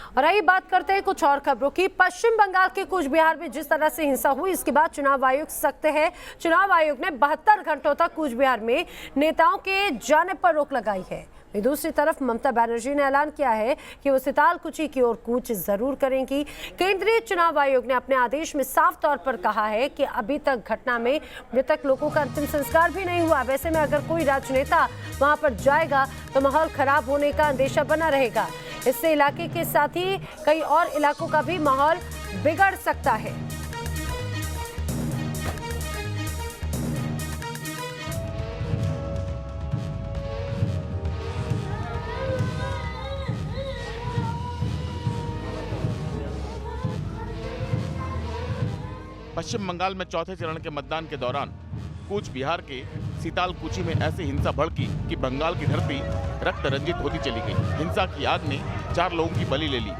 और आइए बात करते हैं कुछ और खबरों की। पश्चिम बंगाल के कूच बिहार में जिस तरह से हिंसा हुई, इसके बाद चुनाव आयोग सख्त है। चुनाव आयोग ने 72 घंटों तक कूच बिहार में नेताओं के जाने पर रोक लगाई है। दूसरी तरफ ममता बनर्जी ने ऐलान किया है कि वो सितालकुची की ओर कूच जरूर करेंगी। केंद्रीय चुनाव आयोग ने अपने आदेश में साफ तौर पर कहा है कि अभी तक घटना में मृतक लोगों का अंतिम संस्कार भी नहीं हुआ। वैसे में अगर कोई राजनेता वहां पर जाएगा तो माहौल खराब होने का अंदेशा बना रहेगा। इससे इलाके के साथ ही कई और इलाकों का भी माहौल बिगड़ सकता है। पश्चिम बंगाल में चौथे चरण के मतदान के दौरान कूच बिहार के सितालकुची में ऐसी हिंसा भड़की कि बंगाल की धरती रक्त रंजित होती चली गई। हिंसा की आग ने 4 लोगों की बलि ले ली।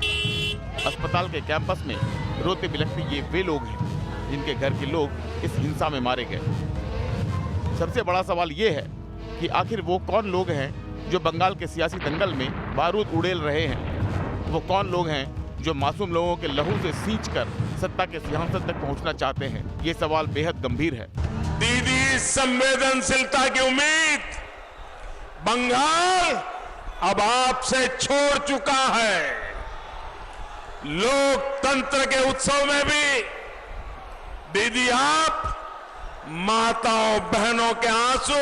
अस्पताल के कैंपस में रोते बिलखते ये वे लोग हैं जिनके घर के लोग इस हिंसा में मारे गए। सबसे बड़ा सवाल ये है कि आखिर वो कौन लोग हैं जो बंगाल के सियासी दंगल में बारूद उड़ेल रहे हैं। वो कौन लोग हैं जो मासूम लोगों के लहू से सींचकर सत्ता के सिंहासन तक पहुंचना चाहते हैं। ये सवाल बेहद गंभीर है। दीदी संवेदनशीलता की उम्मीद बंगाल अब आपसे छोड़ चुका है। लोकतंत्र के उत्सव में भी दीदी आप माताओं बहनों के आंसू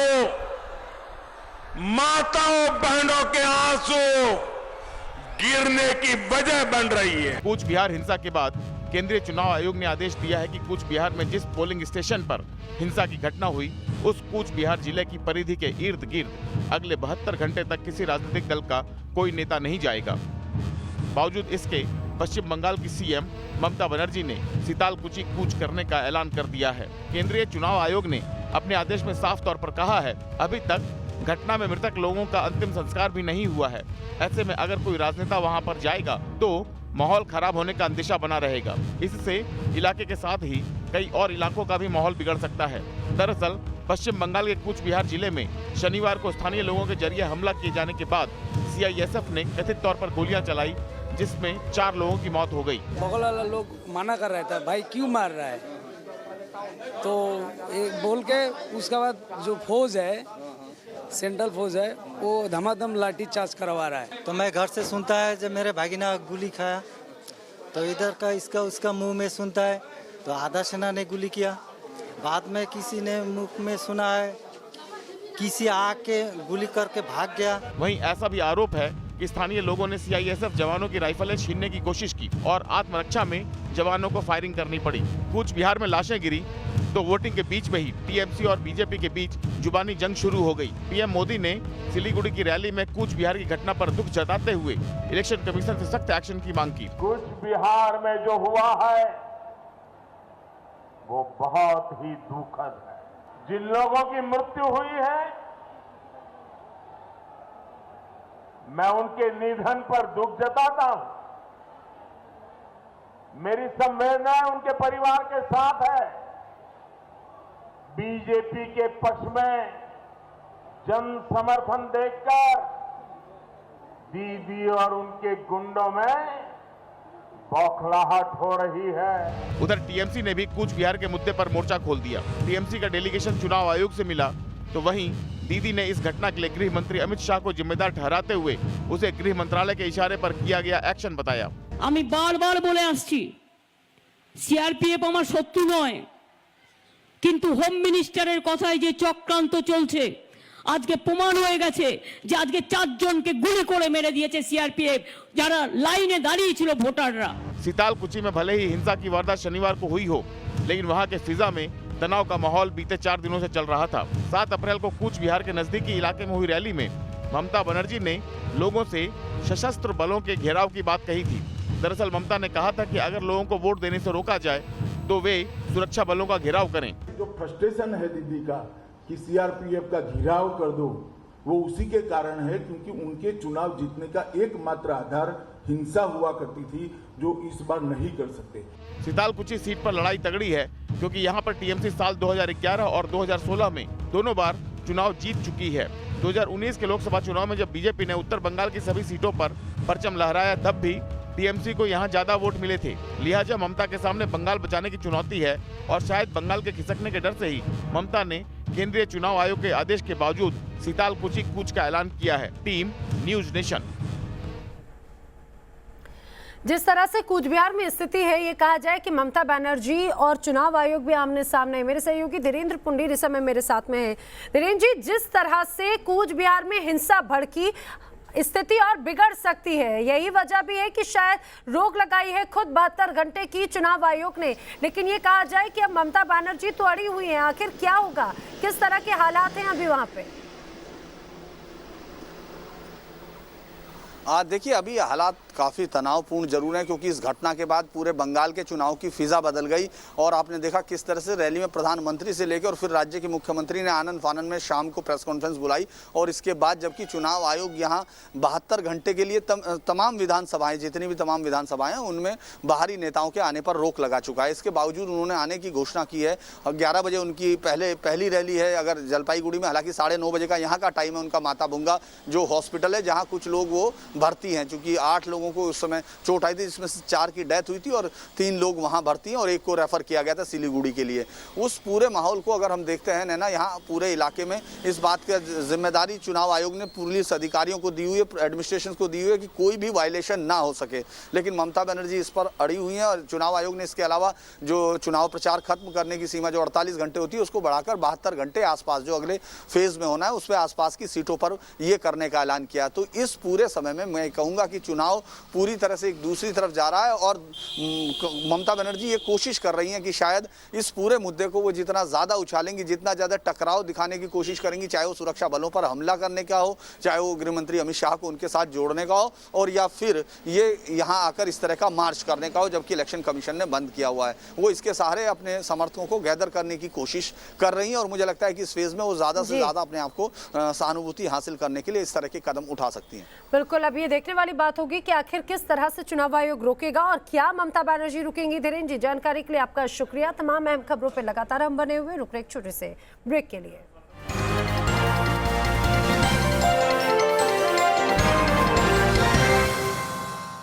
गिरने की वजह बन रही है। कूच बिहार हिंसा के बाद केंद्रीय चुनाव आयोग ने आदेश दिया है कि कूच बिहार में जिस पोलिंग स्टेशन पर हिंसा की घटना हुई, उस कूच बिहार जिले की परिधि के इर्द गिर्द अगले 72 घंटे तक किसी राजनीतिक दल का कोई नेता नहीं जाएगा। बावजूद इसके पश्चिम बंगाल की सीएम ममता बनर्जी ने सितालकुची कूच करने का ऐलान कर दिया है। केंद्रीय चुनाव आयोग ने अपने आदेश में साफ तौर पर कहा है, अभी तक घटना में मृतक लोगों का अंतिम संस्कार भी नहीं हुआ है। ऐसे में अगर कोई राजनेता वहां पर जाएगा तो माहौल खराब होने का अंदेशा बना रहेगा। इससे इलाके के साथ ही कई और इलाकों का भी माहौल बिगड़ सकता है। दरअसल पश्चिम बंगाल के कूच बिहार जिले में शनिवार को स्थानीय लोगों के जरिए हमला किए जाने के बाद सीआईएसएफ ने कथित तौर पर गोलियां चलाई, जिसमें 4 लोगों की मौत हो गई। बगल वाला लोग मना कर रहा था, भाई क्यों मार रहा है, तो एक बोल के उसके बाद जो फौज है, सेंट्रल फौज है, वो धमाधम लाठी चार्ज करवा रहा है। तो मैं घर से सुनता है जब मेरे भागीना गोली खाया तो इधर का इसका उसका मुंह में सुनता है तो आधा सेना ने गोली किया। बाद में किसी ने मुख में सुना है, किसी आके गोली करके भाग गया। वहीं ऐसा भी आरोप है कि स्थानीय लोगों ने सीआईएसएफ जवानों की राइफलें छीनने की कोशिश की और आत्मरक्षा में जवानों को फायरिंग करनी पड़ी। कूच बिहार में लाशें गिरी तो वोटिंग के बीच में ही टीएमसी और बीजेपी के बीच जुबानी जंग शुरू हो गई। पीएम मोदी ने सिलीगुड़ी की रैली में कूच बिहार की घटना पर दुख जताते हुए इलेक्शन कमीशन से सख्त एक्शन की मांग की। कूच बिहार में जो हुआ है वो बहुत ही दुखद है। जिन लोगों की मृत्यु हुई है, मैं उनके निधन पर दुख जताता हूं। मेरी संवेदना उनके परिवार के साथ है। बीजेपी के पक्ष में जन समर्थन देखकर दीदी और उनके गुंडों में बौखलाहट हो रही है। उधर टीएमसी ने भी कूच बिहार के मुद्दे पर मोर्चा खोल दिया। टीएमसी का डेलीगेशन चुनाव आयोग से मिला तो वहीं दीदी ने इस घटना के लिए गृह मंत्री अमित शाह को जिम्मेदार ठहराते हुए उसे गृह मंत्रालय के इशारे पर किया गया एक्शन बताया। আমি বারবার বলে আসছি, সিআরপিএফ আমার শত্রু নয়, কিন্তু হোম মিনিস্টারের কথায় যে চক্রান্ত চলছে আজকে প্রমাণ হয়ে গেছে যে আজকে 4 জনকে গুলি করে মেরে দিয়েছে सीआरपीएफ, যারা লাইনে দাঁড়িয়ে ছিল ভোটাররা। सितालकुची में भले ही हिंसा की वारदात शनिवार को हुई हो, लेकिन वहां के फिजा में तनाव का माहौल बीते 4 दिनों से चल रहा था। 7 अप्रैल को कूच बिहार के नजदीकी इलाके में हुई रैली में ममता बनर्जी ने लोगों से सशस्त्र बलों के घेराव की बात कही थी। दरअसल ममता ने कहा था कि अगर लोगों को वोट देने से रोका जाए तो वे सुरक्षा बलों का घेराव करें। जो फ्रस्ट्रेशन है दीदी का कि सीआरपीएफ का घेराव कर दो, वो उसी के कारण है क्योंकि उनके चुनाव जीतने का एकमात्र आधार हिंसा हुआ करती थी, जो इस बार नहीं कर सकते। सितालकुची सीट पर लड़ाई तगड़ी है क्योंकि यहाँ पर टीएमसी साल 2011 और 2016 में दोनों बार चुनाव जीत चुकी है। 2019 के लोकसभा चुनाव में जब बीजेपी ने उत्तर बंगाल की सभी सीटों पर परचम लहराया, तब भी टीएमसी को यहां ज्यादा वोट मिले थे, लिहाजा ममता के सामने बंगाल बचाने की चुनौती है और शायद बंगाल के खिसकने के डर से ही ममता ने केंद्रीय चुनाव आयोग के आदेश के बावजूद सीतालकुची कूच का ऐलान किया है। Team news nation. जिस तरह से कूच बिहार में स्थिति है, ये कहा जाए कि ममता बनर्जी और चुनाव आयोग भी आमने सामने है। मेरे सहयोगी धीरेन्द्र पुंडीर इस समय मेरे साथ में है। धीरेन्द्र जी, जिस तरह से कूच बिहार में हिंसा भड़की, स्थिति और बिगड़ सकती है, यही वजह भी है कि शायद रोक लगाई है खुद 72 घंटे की चुनाव आयोग ने। लेकिन ये कहा जाए कि अब ममता बनर्जी तो अड़ी हुई हैं, आखिर क्या होगा, किस तरह के हालात हैं अभी वहां पे? देखिए, अभी हालात काफ़ी तनावपूर्ण जरूर है, क्योंकि इस घटना के बाद पूरे बंगाल के चुनाव की फिजा बदल गई और आपने देखा किस तरह से रैली में प्रधानमंत्री से लेकर और फिर राज्य के मुख्यमंत्री ने आनंद फानन में शाम को प्रेस कॉन्फ्रेंस बुलाई। और इसके बाद जबकि चुनाव आयोग यहाँ 72 घंटे के लिए तमाम विधानसभाएं, जितनी भी तमाम विधानसभाएं हैं, उनमें बाहरी नेताओं के आने पर रोक लगा चुका है। इसके बावजूद उन्होंने आने की घोषणा की है। 11 बजे उनकी पहली रैली है अगर जलपाईगुड़ी में, हालांकि 9:30 बजे का यहाँ का टाइम है उनका माता बुंगा जो हॉस्पिटल है, जहाँ कुछ लोग वो भर्ती हैं, चूंकि 8 लोगों को उस समय चोट आई थी, जिसमें से 4 की डेथ हुई थी और 3 लोग वहां भर्ती हैं और 1 को रेफर किया गया था सिलीगुड़ी के लिए। उस पूरे माहौल को अगर हम देखते हैं नैना, यहाँ पूरे इलाके में इस बात की जिम्मेदारी चुनाव आयोग ने पुलिस अधिकारियों को दी हुई है, एडमिनिस्ट्रेशन को दी हुई है कि कोई भी वायलेशन ना हो सके। लेकिन ममता बनर्जी इस पर अड़ी हुई है और चुनाव आयोग ने इसके अलावा जो चुनाव प्रचार खत्म करने की सीमा जो 48 घंटे होती है उसको बढ़ाकर 72 घंटे आसपास जो अगले फेज में होना है उस पर आसपास की सीटों पर ये करने का ऐलान किया। तो इस पूरे समय में मैं कहूँगा कि चुनाव पूरी तरह से एक दूसरी तरफ जा रहा है और ममता बनर्जी ये कोशिश कर रही हैं कि शायद इस पूरे मुद्दे को वो जितना ज़्यादा उछालेंगी, जितना ज़्यादा टकराव दिखाने की कोशिश करेंगी, चाहे वो सुरक्षा बलों पर हमला करने का हो, चाहे वो गृहमंत्री अमित शाह को उनके साथ जोड़ने का हो, और या फिर ये यहाँ आकर इस तरह का मार्च करने का हो, जबकि इलेक्शन कमीशन ने बंद किया हुआ है। वो इसके सहारे अपने समर्थकों को गैदर करने की कोशिश कर रही हैं और मुझे लगता है कि इस फेज में वो ज़्यादा से ज़्यादा अपने आप को सहानुभूति हासिल करने के लिए इस तरह के कदम उठा सकती हैं। बिल्कुल, अब ये देखने वाली बात होगी कि आखिर किस तरह से चुनाव आयोग रोकेगा और क्या ममता बनर्जी रुकेंगी। धीरेन्द्र जी, जानकारी के लिए आपका शुक्रिया। तमाम अहम खबरों पर लगातार हम बने हुए, रुक रहे एक छोटे से ब्रेक के लिए।